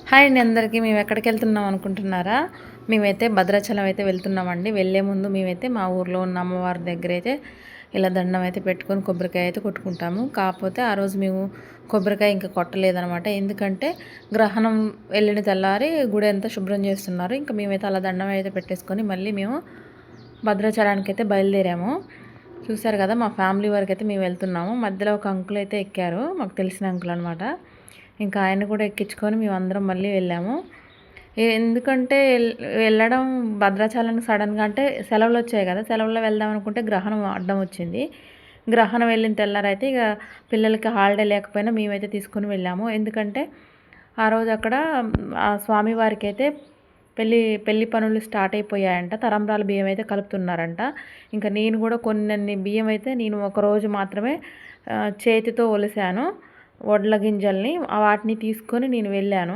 Hi అండి అందరికీ. మేము ఎక్కడికి వెళ్తున్నాం అనుకుంటున్నారా? మేమైతే భద్రాచలం అయితే వెళ్తున్నామండి. వెళ్ళే ముందు మేమైతే మా ఊర్లో ఉన్న అమ్మవారి దగ్గర అయితే ఇలా దండం అయితే పెట్టుకొని కొబ్బరికాయ అయితే కొట్టుకుంటాము. కాకపోతే ఆ రోజు మేము కొబ్బరికాయ ఇంకా కొట్టలేదనమాట. ఎందుకంటే గ్రహణం వెళ్ళిన తెల్లారి గుడి అంతా శుభ్రం చేస్తున్నారు. ఇంకా మేమైతే అలా దండం అయితే పెట్టేసుకొని మళ్ళీ మేము భద్రాచలానికి అయితే బయలుదేరాము. చూసారు కదా, మా ఫ్యామిలీ వరకు అయితే మేము వెళ్తున్నాము. మధ్యలో ఒక అంకుల్ అయితే ఎక్కారు, మాకు తెలిసిన అంకుల్ అనమాట. ఇంకా ఆయన కూడా ఎక్కించుకొని మేమందరం మళ్ళీ వెళ్ళాము. ఎందుకంటే వెళ్ళడం భద్రాచలానికి సడన్గా అంటే సెలవులు వచ్చాయి కదా, సెలవుల్లో వెళ్దాం అనుకుంటే గ్రహణం అడ్డం వచ్చింది. గ్రహణం వెళ్ళిన తెల్లారైతే ఇక పిల్లలకి హాలిడే లేకపోయినా మేమైతే తీసుకొని వెళ్ళాము. ఎందుకంటే ఆ రోజు అక్కడ ఆ స్వామివారికి అయితే పెళ్లి పనులు స్టార్ట్ అయిపోయాయంట. తరంబ్రాల బియ్యం అయితే కలుపుతున్నారంట. ఇంకా నేను కూడా కొన్ని బియ్యం అయితే నేను ఒకరోజు మాత్రమే చేతితో ఒలిసాను, వడ్ల గింజల్ని. వాటిని తీసుకొని నేను వెళ్ళాను.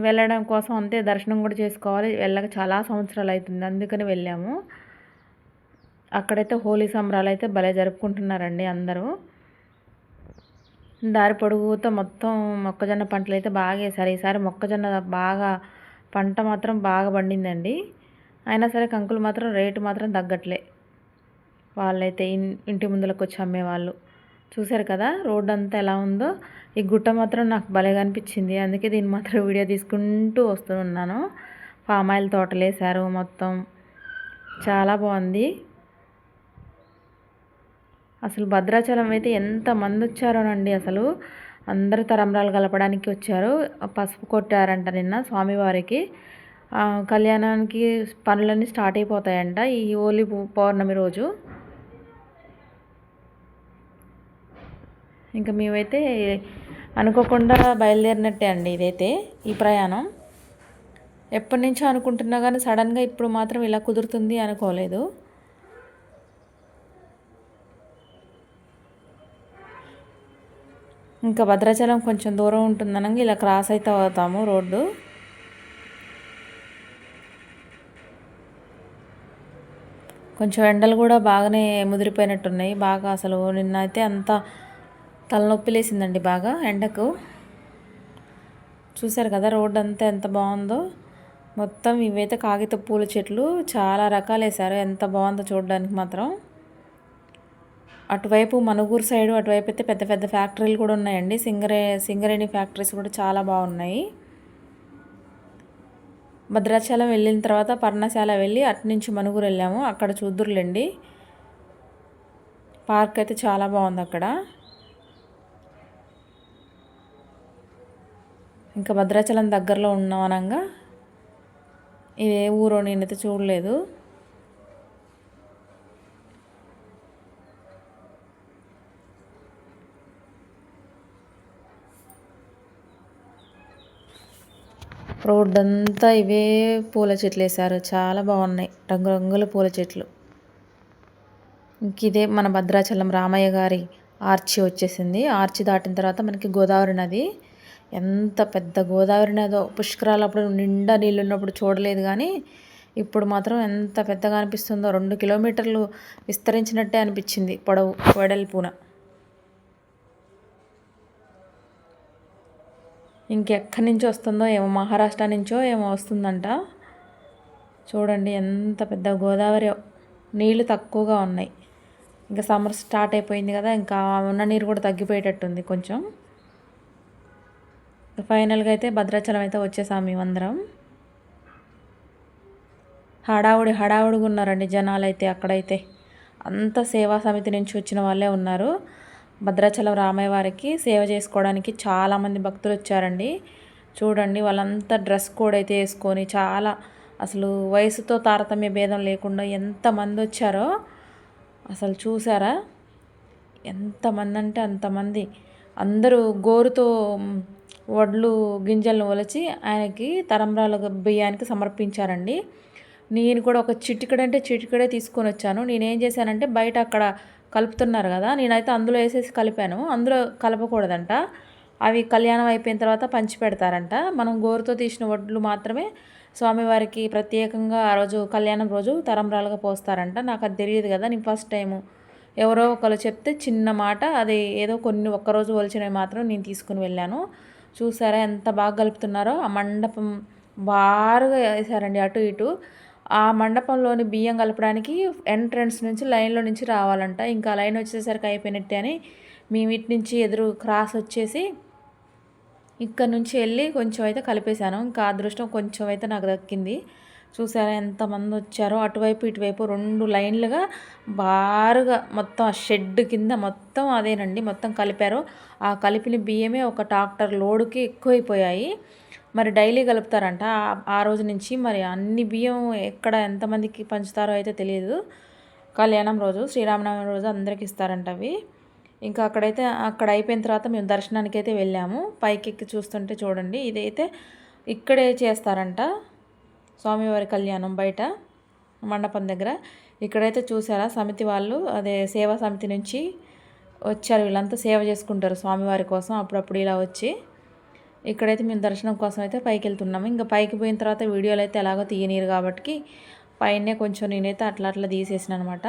వెళ్ళడం కోసం అంతే, దర్శనం కూడా చేసుకోవాలి. వెళ్ళక చాలా సంవత్సరాలు అవుతుంది, అందుకని వెళ్ళాము. అక్కడైతే హోలీ సంబరాలు అయితే భలే జరుపుకుంటున్నారండి అందరూ. దారి పొడుగుతో మొత్తం మొక్కజొన్న పంటలు అయితే బాగా వేశారు. ఈసారి మొక్కజొన్న బాగా పంట మాత్రం బాగా పండిందండి. అయినా సరే కంకులు మాత్రం రేటు మాత్రం తగ్గట్లే. వాళ్ళైతే ఇంటి ముందులకు వచ్చి అమ్మేవాళ్ళు. చూశారు కదా రోడ్డు అంతా ఎలా ఉందో. ఈ గుట్ట మాత్రం నాకు భలేగా అనిపించింది, అందుకే దీన్ని మాత్రం వీడియో తీసుకుంటూ వస్తూ ఉన్నాను. పామాయిల్ తోటలు వేశారు మొత్తం, చాలా బాగుంది. అసలు భద్రాచలం అయితే ఎంతమంది వచ్చారోనండి. అసలు అందరూ తరంబ్రాలు కలపడానికి వచ్చారు. పసుపు కొట్టారంట నిన్న స్వామివారికి. కళ్యాణానికి పనులన్నీ స్టార్ట్ అయిపోతాయంట ఈ హోలీ పౌర్ణమి రోజు. ఇంకా మేమైతే అనుకోకుండా బయలుదేరినట్టే అండి ఇదైతే, ఈ ప్రయాణం. ఎప్పటి నుంచో అనుకుంటున్నా కానీ సడన్గా ఇప్పుడు మాత్రం ఇలా కుదురుతుంది అనుకోలేదు. ఇంకా భద్రాచలం కొంచెం దూరం ఉంటుందనగా ఇలా క్రాస్ అయితే అవుతాము రోడ్డు. కొంచెం ఎండలు కూడా బాగానే ముదిరిపోయినట్టున్నాయి. బాగా అసలు నిన్న అయితే అంతా తలనొప్పి లేసిందండి బాగా ఎండకు. చూశారు కదా రోడ్డు అంతా ఎంత బాగుందో. మొత్తం ఇవైతే కాగిత పూల చెట్లు చాలా రకాలు వేశారు, ఎంత బాగుందో చూడడానికి మాత్రం. అటువైపు మనుగూరు సైడు అటువైపు అయితే పెద్ద పెద్ద ఫ్యాక్టరీలు కూడా ఉన్నాయండి. సింగరేణి ఫ్యాక్టరీస్ కూడా చాలా బాగున్నాయి. భద్రాచలం వెళ్ళిన తర్వాత పర్ణశాల వెళ్ళి అటు నుంచి మనుగూరు వెళ్ళాము. అక్కడ చూద్దురులేండి, పార్క్ అయితే చాలా బాగుంది అక్కడ. ఇంకా భద్రాచలం దగ్గరలో ఉన్నాం అనగా ఇదే ఊరో నేనైతే చూడలేదు. రోడ్ అంతా ఇవే పూల చెట్లు వేశారు, చాలా బాగున్నాయి రంగురంగుల పూల చెట్లు. ఇంక ఇదే మన భద్రాచలం రామయ్య గారి ఆర్చి వచ్చేసింది. ఆర్చి దాటిన తర్వాత మనకి గోదావరి నది. ఎంత పెద్ద గోదావరి నదో పుష్కరాలు అప్పుడు నిండా నీళ్ళు ఉన్నప్పుడు చూడలేదు, కానీ ఇప్పుడు మాత్రం ఎంత పెద్దగా అనిపిస్తుందో. 2 కిలోమీటర్లు విస్తరించినట్టే అనిపించింది పొడవు వెడల్పున. ఇంకెక్కడి నుంచి వస్తుందో ఏమో, మహారాష్ట్ర నుంచో ఏమో వస్తుందంట. చూడండి ఎంత పెద్ద గోదావరి. నీళ్ళు తక్కువగా ఉన్నాయి, ఇంకా సమ్మర్ స్టార్ట్ అయిపోయింది కదా, ఇంకా ఉన్న నీరు కూడా తగ్గిపోయేటట్టుంది కొంచెం. ఫైనల్గా అయితే భద్రాచలం అయితే వచ్చేసాము మేమందరం. హడావుడిగా ఉన్నారండి జనాలు అయితే. అక్కడైతే అంత సేవా సమితి నుంచి వచ్చిన వాళ్ళే ఉన్నారు. భద్రాచలం రామయ్య వారికి సేవ చేసుకోవడానికి చాలామంది భక్తులు వచ్చారండి. చూడండి వాళ్ళంతా డ్రెస్ కోడ్ అయితే వేసుకొని, చాలా అసలు వయసుతో తారతమ్య భేదం లేకుండా ఎంతమంది వచ్చారో అసలు చూసారా. ఎంతమంది అంటే అంతమంది. అందరూ గోరుతో వడ్లు గింజలను ఒలిచి ఆయనకి తరంబ్రాల బియ్యానికి సమర్పించారండి. నేను కూడా ఒక చిటికెడంటే చిటికెడే తీసుకొని వచ్చాను. నేనేం చేశానంటే బయట అక్కడ కలుపుతున్నారు కదా, నేనైతే అందులో వేసేసి కలిపాను. అందులో కలపకూడదంట, అవి కళ్యాణం అయిపోయిన తర్వాత పంచి పెడతారంట. మనం గోరుతో తీసిన వడ్లు మాత్రమే స్వామివారికి ప్రత్యేకంగా ఆ రోజు కళ్యాణం రోజు తరంబ్రాలుగా పోస్తారంట. నాకు అది తెలియదు కదా, నేను ఫస్ట్ టైము ఎవరో ఒకరు చెప్తే చిన్న మాట, అది ఏదో కొన్ని ఒక్కరోజు ఒలిచినవి మాత్రం నేను తీసుకుని వెళ్ళాను. చూసారా ఎంత బాగా కలుపుతున్నారో. ఆ మండపం బారుగా వేసారండి అటు ఇటు. ఆ మండపంలోని బియ్యం కలపడానికి ఎంట్రన్స్ నుంచి లైన్లో నుంచి రావాలంట. ఇంకా లైన్ వచ్చేసరికి అయిపోయినట్టే అని మేము ఇటు నుంచి ఎదురు క్రాస్ వచ్చేసి ఇక్కడ నుంచి వెళ్ళి కొంచెం అయితే కలిపేశాను. ఇంకా అదృష్టం కొంచెం అయితే నాకు దక్కింది. చూసారా ఎంతమంది వచ్చారో. అటువైపు ఇటువైపు 2 లైన్లుగా బారుగా మొత్తం ఆ షెడ్ కింద మొత్తం అదేనండి మొత్తం కలిపారు. ఆ కలిపిన బియ్యమే ఒక ట్రాక్టర్ లోడుకి ఎక్కువైపోయాయి. మరి డైలీ కలుపుతారంట ఆ రోజు నుంచి. మరి అన్ని బియ్యం ఎక్కడ ఎంతమందికి పంచుతారో అయితే తెలియదు. కళ్యాణం రోజు శ్రీరామనవమి రోజు అందరికి ఇస్తారంట అవి. ఇంకా అక్కడ అయిపోయిన తర్వాత మేము దర్శనానికి అయితే వెళ్ళాము. పైకెక్కి చూస్తుంటే చూడండి, ఇదైతే ఇక్కడే చేస్తారంట స్వామివారి కళ్యాణం బయట మండపం దగ్గర. ఇక్కడైతే చూసారా సమితి వాళ్ళు, అదే సేవా సమితి నుంచి వచ్చారు. వీళ్ళంతా సేవ చేసుకుంటారు స్వామివారి కోసం అప్పుడప్పుడు ఇలా వచ్చి. ఇక్కడైతే మేము దర్శనం కోసం అయితే పైకి వెళ్తున్నాము. ఇంకా పైకి పోయిన తర్వాత వీడియోలు అయితే ఎలాగో తీయనీరు కాబట్టి పైనే కొంచెం నేనైతే అట్లా తీసేసిన అనమాట.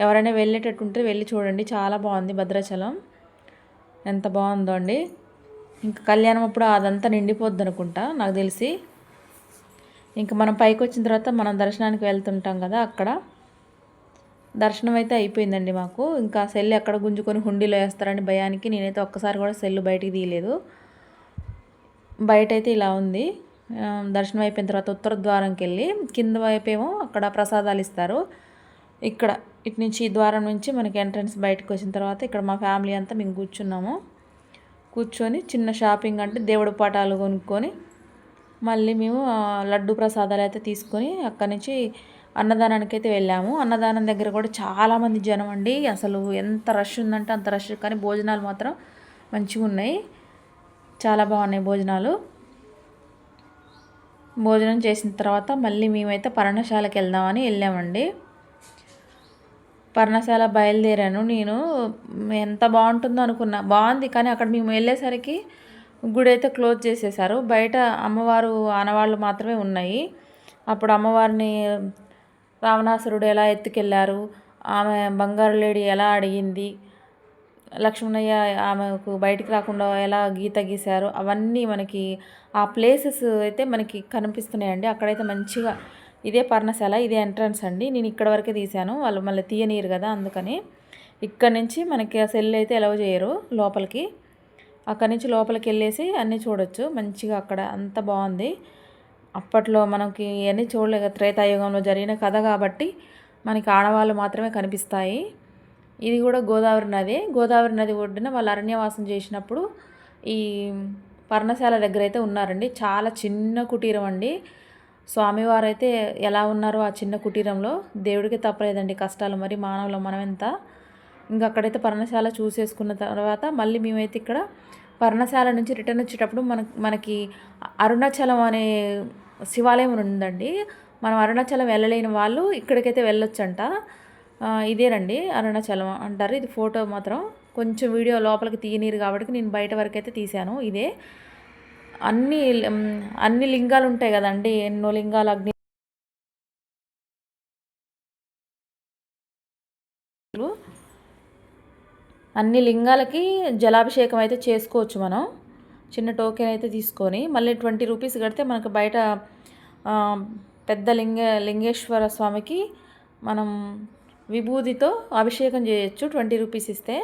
ఎవరైనా వెళ్ళేటట్టు ఉంటే వెళ్ళి చూడండి, చాలా బాగుంది భద్రాచలం. ఎంత బాగుందో అండి. ఇంకా కళ్యాణం అప్పుడు అదంతా నిండిపోద్ది అనుకుంటా నాకు తెలిసి. ఇంకా మనం పైకి వచ్చిన తర్వాత మనం దర్శనానికి వెళ్తుంటాం కదా, అక్కడ దర్శనం అయితే అయిపోయిందండి మాకు. ఇంకా సెల్ ఎక్కడ గుంజుకొని హుండీలో వేస్తారని భయానికి నేనైతే ఒక్కసారి కూడా సెల్ బయటికి తీయలేదు. బయట అయితే ఇలా ఉంది. దర్శనం అయిపోయిన తర్వాత ఉత్తర ద్వారంకి వెళ్ళి కింద వైపేమో అక్కడ ప్రసాదాలు ఇస్తారు. ఇక్కడ ఇటు నుంచి ఈ ద్వారం నుంచి మనకి ఎంట్రన్స్ బయటకు వచ్చిన తర్వాత ఇక్కడ మా ఫ్యామిలీ అంతా మేము కూర్చొని చిన్న షాపింగ్ అంటే దేవుడు పటాలు కొనుక్కొని మళ్ళీ మేము లడ్డు ప్రసాదాలు అయితే తీసుకొని అక్కడి నుంచి అన్నదానానికి అయితే వెళ్ళాము. అన్నదానం దగ్గర కూడా చాలామంది జనం అండి. అసలు ఎంత రష్ ఉందంటే అంత రష్, కానీ భోజనాలు మాత్రం మంచిగా ఉన్నాయి, చాలా బాగున్నాయి భోజనాలు. భోజనం చేసిన తర్వాత మళ్ళీ మేమైతే పర్ణశాలకి వెళ్దామని వెళ్ళామండి. పర్ణశాల బయలుదేరాను నేను. ఎంత బాగుంటుందో అనుకున్నా, బాగుంది. కానీ అక్కడ మేము వెళ్ళేసరికి గుడి అయితే క్లోజ్ చేసేసారు. బయట అమ్మవారు ఆనవాళ్ళు మాత్రమే ఉన్నాయి. అప్పుడు అమ్మవారిని రావణాసురుడు ఎలా ఎత్తుకెళ్ళారు, ఆమె బంగారు లేడి ఎలా అడిగింది, లక్ష్మణయ్య ఆమెకు బయటికి రాకుండా ఎలా గీత గీశారు, అవన్నీ మనకి ఆ ప్లేసెస్ అయితే మనకి కనిపిస్తున్నాయండి. అక్కడైతే మంచిగా ఇదే పర్ణశాల, ఇదే ఎంట్రన్స్ అండి. నేను ఇక్కడ వరకే తీశాను, వాళ్ళు మళ్ళీ తీయనీరు కదా అందుకని. ఇక్కడ నుంచి మనకి ఆ సెల్ అయితే ఎలవ్ చేయరు లోపలికి. అక్కడి నుంచి లోపలికి వెళ్ళేసి అన్నీ చూడొచ్చు మంచిగా. అక్కడ అంత బాగుంది. అప్పట్లో మనకి అన్నీ చూడలేక త్రేతాయుగంలో జరిగిన కథ కాబట్టి మనకి ఆడవాళ్ళు మాత్రమే కనిపిస్తాయి. ఇది కూడా గోదావరి నది ఒడ్డున వాళ్ళు అరణ్యవాసం చేసినప్పుడు ఈ పర్ణశాల దగ్గర అయితే ఉన్నారండి. చాలా చిన్న కుటీరం అండి. స్వామివారు అయితే ఎలా ఉన్నారో ఆ చిన్న కుటీరంలో, దేవుడికి తప్పలేదండి కష్టాలు, మరి మానవులు మనం ఎంత. ఇంకా అక్కడైతే పర్ణశాల చూసేసుకున్న తర్వాత మళ్ళీ మేమైతే ఇక్కడ పర్ణశాల నుంచి రిటర్న్ వచ్చేటప్పుడు మనకి అరుణాచలం అనే శివాలయం ఉందండి. మనం అరుణాచలం వెళ్ళలేని వాళ్ళు ఇక్కడికైతే వెళ్ళొచ్చంట. ఇదేనండి అరుణాచలం అంటారు. ఇది ఫోటో మాత్రం కొంచెం వీడియో లోపలికి తీయనీరు కాబట్టి నేను బయట వరకు అయితే తీశాను. ఇదే అన్ని లింగాలు ఉంటాయి కదండి, ఎన్నో లింగాలు, అగ్ని అన్ని లింగాలకి జలాభిషేకం అయితే చేసుకోవచ్చు మనం. చిన్న టోకెన్ అయితే తీసుకొని మళ్ళీ 20 రూపీస్ కడితే మనకు బయట పెద్ద లింగేశ్వర స్వామికి మనం విభూతితో అభిషేకం చేయొచ్చు 20 రూపీస్ ఇస్తే.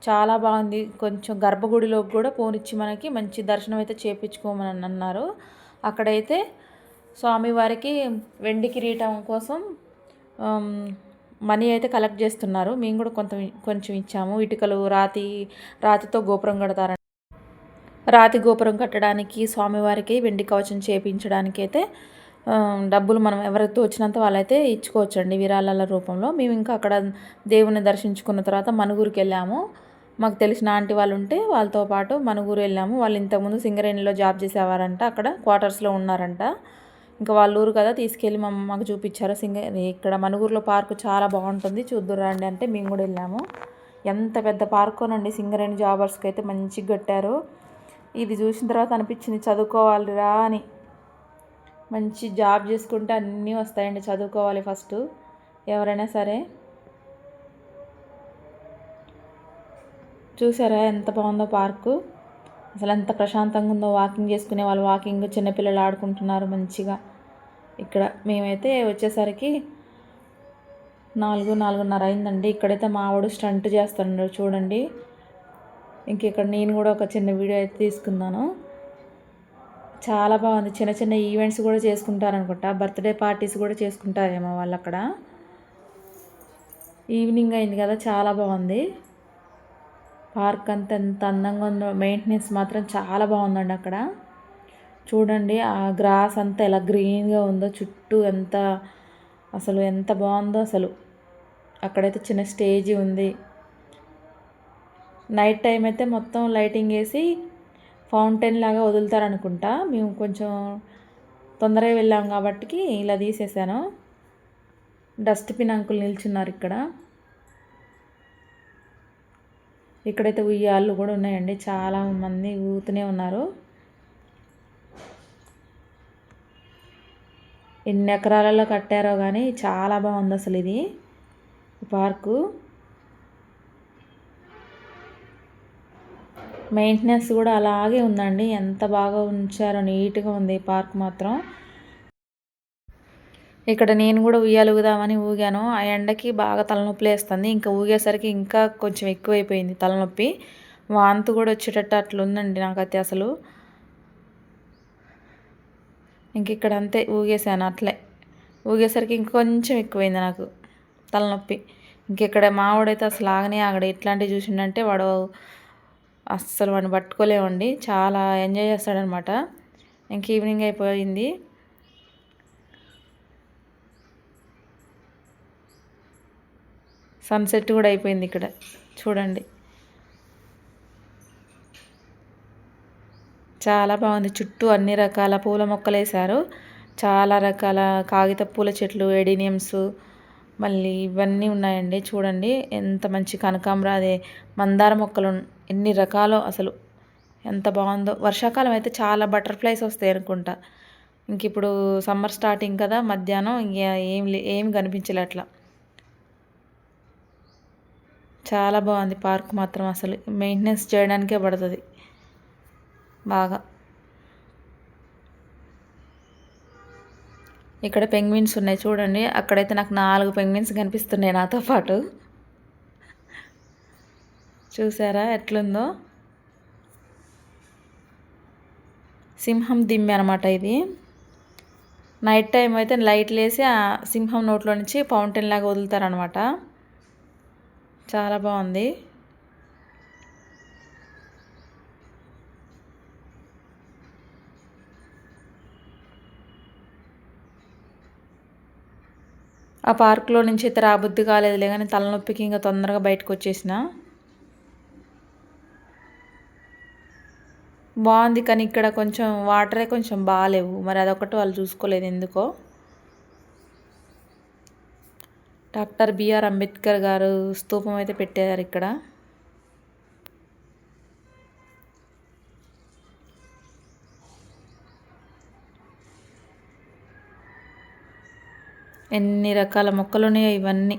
చాలా బాగుంది. కొంచెం గర్భగుడిలోకి కూడా పోనిచ్చి మనకి మంచి దర్శనం అయితే చేయించుకోమని అన్నారు. అక్కడైతే స్వామివారికి వెండి కిరీటం కోసం మనీ అయితే కలెక్ట్ చేస్తున్నారు. మేము కూడా కొంచెం ఇచ్చాము. ఇటుకలు రాతితో గోపురం కడతారండి. రాతి గోపురం కట్టడానికి స్వామివారికి వెండి కవచం చేయించడానికి అయితే డబ్బులు మనం ఎవరికి తోచినంత వాళ్ళైతే ఇచ్చుకోవచ్చండి విరాళాల రూపంలో. మేము ఇంకా అక్కడ దేవుని దర్శించుకున్న తర్వాత మనుగూరుకి వెళ్ళాము. మాకు తెలిసిన ఆంటీ వాళ్ళు ఉంటే వాళ్ళతో పాటు మనుగూరు వెళ్ళాము. వాళ్ళు ఇంతకుముందు సింగరేణిలో జాబ్ చేసేవారంట, అక్కడ క్వార్టర్స్లో ఉన్నారంట. ఇంకా వాళ్ళ ఊరు కదా తీసుకెళ్ళి మాకు చూపించారు. ఇక్కడ మనుగూరులో పార్కు చాలా బాగుంటుంది, చూద్దురండి అంటే మేము కూడా వెళ్ళాము. ఎంత పెద్ద పార్కోనండి, సింగరేణి జాబర్స్కి అయితే మంచిగా కట్టారు. ఇది చూసిన తర్వాత అనిపించింది చదువుకోవాలిరా అని. మంచి జాబ్ చేసుకుంటే అన్నీ వస్తాయండి, చదువుకోవాలి ఫస్ట్ ఎవరైనా సరే. చూసారా ఎంత బాగుందో పార్కు. అసలు ఎంత ప్రశాంతంగా ఉందో, వాకింగ్ చేసుకునే వాళ్ళు వాకింగ్, చిన్నపిల్లలు ఆడుకుంటున్నారు మంచిగా. ఇక్కడ మేమైతే వచ్చేసరికి 4:30 అయిందండి. ఇక్కడైతే మావాడు స్టంట్ చేస్తున్నాడు చూడండి. ఇంక ఇక్కడ నేను కూడా ఒక చిన్న వీడియో అయితే తీసుకున్నాను. చాలా బాగుంది. చిన్న చిన్న ఈవెంట్స్ కూడా చేసుకుంటారనుకుంటా, బర్త్డే పార్టీస్ కూడా చేసుకుంటారేమో వాళ్ళు అక్కడ. ఈవినింగ్ అయింది కదా, చాలా బాగుంది పార్క్ అంతా. ఎంత అందంగా ఉందో, మెయింటెనెన్స్ మాత్రం చాలా బాగుందండి అక్కడ. చూడండి ఆ గ్రాస్ అంతా ఎలా గ్రీన్గా ఉందో చుట్టూ, ఎంత బాగుందో అసలు. అక్కడైతే చిన్న స్టేజ్ ఉంది. నైట్ టైం అయితే మొత్తం లైటింగ్ వేసి ఫౌంటైన్ లాగా వదులుతారనుకుంటా. మేము కొంచెం తొందరగా వెళ్ళాం కాబట్టి ఇలా తీసేసాను. డస్ట్బిన్ అంకుల్ నిల్చున్నారు ఇక్కడ. ఇక్కడైతే ఉయ్యాళ్ళు కూడా ఉన్నాయండి, చాలా మంది ఊగుతూనే ఉన్నారు. ఎన్ని ఎకరాలలో కట్టారో కానీ చాలా బాగుంది అసలు ఇది పార్కు. మెయింటెనెన్స్ కూడా అలాగే ఉందండి, ఎంత బాగా ఉంచారో, నీట్గా ఉంది పార్క్ మాత్రం. ఇక్కడ నేను కూడా ఉయ్యాలు ఊగుదామని ఊగాను. ఆ ఎండకి బాగా తలనొప్పి లేస్తుంది. ఇంకా ఊగేసరికి ఇంకా కొంచెం ఎక్కువైపోయింది తలనొప్పి. వాంతు కూడా వచ్చేటట్టు అట్లుందండి నాకైతే అసలు. ఇంక ఇక్కడ అంతే ఊగేసాను అట్లే. ఊగేసరికి ఇంకొంచెం ఎక్కువైంది నాకు తలనొప్పి. ఇంకెక్కడ మావాడైతే అసలు ఆగనే ఆగడు. ఎట్లాంటివి చూసిండంటే వాడు అస్సలు వాడిని పట్టుకోలేమండి, చాలా ఎంజాయ్ చేస్తాడనమాట. ఇంక ఈవినింగ్ అయిపోయింది. సన్సెట్ కూడా అయిపోయింది ఇక్కడ చూడండి. చాలా బాగుంది. చుట్టూ అన్ని రకాల పూల మొక్కలు వేశారు. చాలా రకాల కాగిత పూల చెట్లు, ఎడీనియమ్స్, మళ్ళీ ఇవన్నీ ఉన్నాయండి. చూడండి ఎంత మంచి కనకాంబర, అదే మందార మొక్కలు ఎన్ని రకాలో అసలు, ఎంత బాగుందో. వర్షాకాలం అయితే చాలా బటర్ఫ్లైస్ వస్తాయి అనుకుంటా. ఇంక ఇప్పుడు సమ్మర్ స్టార్టింగ్ కదా, మధ్యాహ్నం ఏం కనిపించలే అట్లా. చాలా బాగుంది పార్క్ మాత్రం. అసలు మెయింటెనెన్స్ చేయడానికే పడుతుంది బాగా. ఇక్కడ పెంగ్విన్స్ ఉన్నాయి చూడండి. అక్కడైతే నాకు 4 పెంగ్విన్స్ కనిపిస్తున్నాయి నాతో పాటు. చూసారా ఎట్లుందో. సింహం దిమ్మె అనమాట ఇది. నైట్ టైం అయితే లైట్లు వేసి ఆ సింహం నోట్లో నుంచి ఫౌంటైన్ లాగా వదులుతారనమాట. చాలా బాగుంది. ఆ పార్క్లో నుంచి అయితే రాబుద్ది కాలేదులే, కానీ తలనొప్పికి ఇంకా తొందరగా బయటకు వచ్చేసిన. బాగుంది కానీ ఇక్కడ కొంచెం వాటరే కొంచెం బాగాలేవు, మరి అదొకటి వాళ్ళు చూసుకోలేదు ఎందుకో. డాక్టర్ బిఆర్ అంబేద్కర్ గారు స్తూపం అయితే పెట్టారు ఇక్కడ. ఎన్ని రకాల మొక్కలు ఉన్నాయో ఇవన్నీ.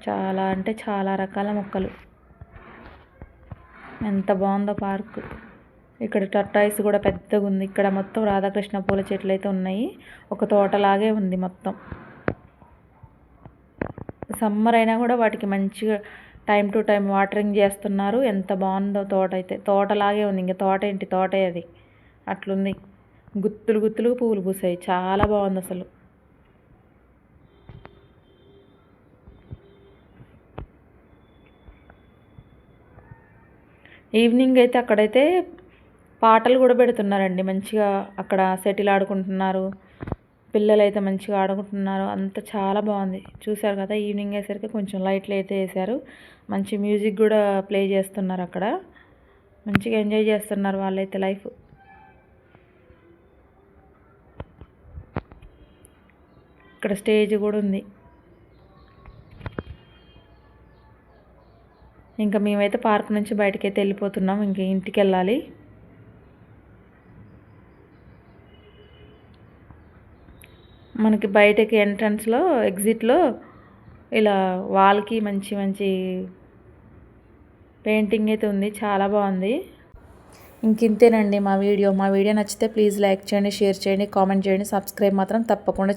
చాలా అంటే చాలా రకాల మొక్కలు. ఎంత బాగుందో పార్కు. ఇక్కడ టర్టాయిస్ కూడా పెద్దగా ఉంది. ఇక్కడ మొత్తం రాధాకృష్ణ పూల చెట్లు అయితే ఉన్నాయి. ఒక తోటలాగే ఉంది మొత్తం. సమ్మర్ అయినా కూడా వాటికి మంచిగా టైం టు టైం వాటరింగ్ చేస్తున్నారు. ఎంత బాగుందో తోట అయితే, తోటలాగే ఉంది. ఇంకా తోట ఏంటి, తోటే అది, అట్లుంది. గుత్తులు గుత్తులు పువ్వులు పూసాయి. చాలా బాగుంది అసలు. ఈవినింగ్ అయితే అక్కడైతే పాటలు కూడా పెడుతున్నారండి మంచిగా. అక్కడ సెటిల్ ఆడుకుంటున్నారు, పిల్లలు అయితే మంచిగా ఆడుకుంటున్నారు. అంత చాలా బాగుంది. చూశారు కదా, ఈవినింగ్ అయ్యేసరికి కొంచెం లైట్లు అయితే వేసారు. మంచి మ్యూజిక్ కూడా ప్లే చేస్తున్నారు అక్కడ. మంచిగా ఎంజాయ్ చేస్తున్నారు వాళ్ళైతే లైఫ్. ఇక్కడ స్టేజ్ కూడా ఉంది. ఇంకా మేమైతే పార్క్ నుంచి బయటకైతే వెళ్ళిపోతున్నాం. ఇంక ఇంటికి వెళ్ళాలి. మనకి బయటకి ఎంట్రన్స్లో ఎగ్జిట్లో ఇలా వాల్కి మంచి మంచి పెయింటింగ్ అయితే ఉంది, చాలా బాగుంది. ఇంకింతేనండి మా వీడియో నచ్చితే ప్లీజ్ లైక్ చేయండి, షేర్ చేయండి, కామెంట్ చేయండి, సబ్స్క్రైబ్ మాత్రం తప్పకుండా